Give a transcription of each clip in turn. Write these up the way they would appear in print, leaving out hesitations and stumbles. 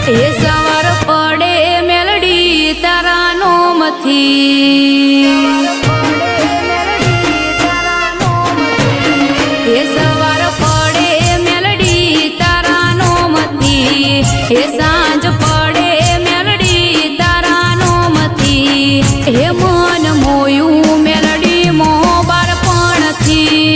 એ સવાર પડે મેલડી તારા નોમથી, એ સવાર પડે મેલડી તારા નોમથી, એ સાંજ પડે મેલડી તારા નોમથી, એ મન મોયું મેલડી મોહ બાળપણથી,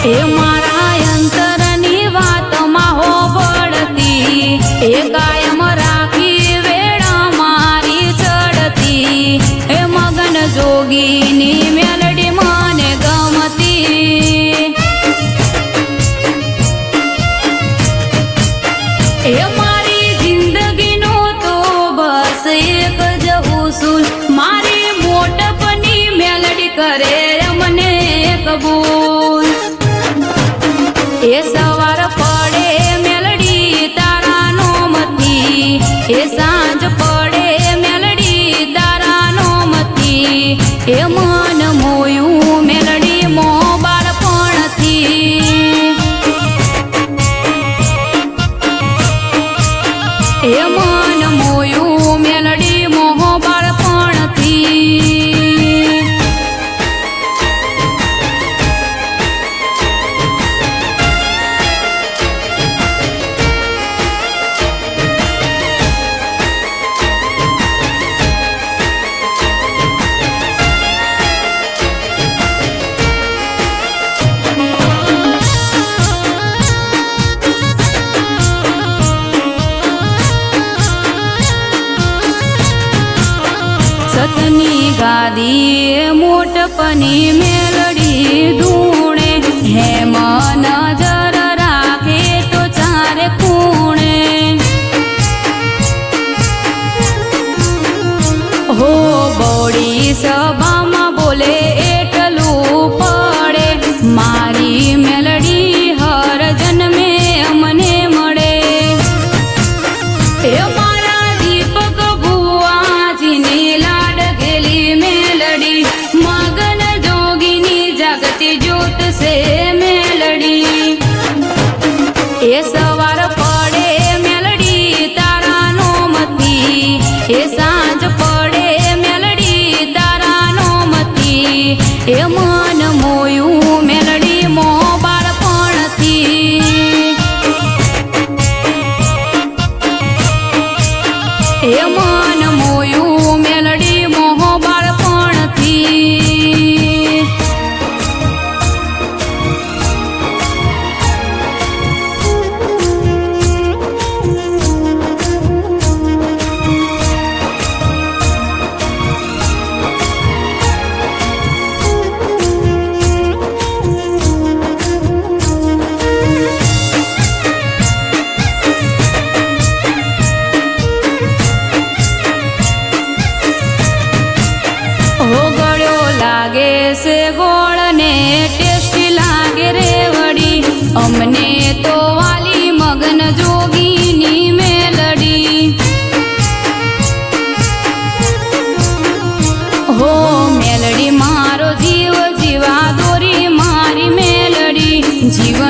એ મારા અંતરની વાતમાં હોબળતી, એ કાયમ રાખી વેળા મારી ચડતી, એ મગન જોગીની મેલડી મને ગમતી, એ મારી જિંદગીનો તો બસ એક જ ઉસૂલ, મારી મોટપની મેલડી કરે મને કબૂલ, એ સવાર પડે મેલડી તારા નોમથી, એ સાંજ પડે મેલડી તારા નોમથી, એ મન મોયું મેલડી મોહ બાળપણથી, એ મન મોયું મેલડી મોહ બાળપણથી. સતની ગાદી મોટપની મેલડી ધૂણે, હેમ નજર રાખે તો ચારે ખૂણે, હો બોડી સભામાં બોલે એટલું પડે, મારી મેલડી હર જન્મે મને મળે, એ મારા દીપક ભુવાજીની લાડકેલી મેલડી, મગન જોગીની જાગતી જ્યોત સે મેલડી, એ સવાર પડે મેલડી તારા નોમથી, એ સાંજ પડે મેલડી તારા નોમથી, એ મન મોયું મેલડી મોહ બાળપણથી, એ મન મોયું મેલડી મોહ બાળપણથી. લાગે છે ગોળ ને ટેસ્ટી લાગે રે વડી, અમને તો વાલી મગન જોગીની મેલડી, હો મેલડી મારો જીવ જીવા દોરી મારી મેલડી, જીવ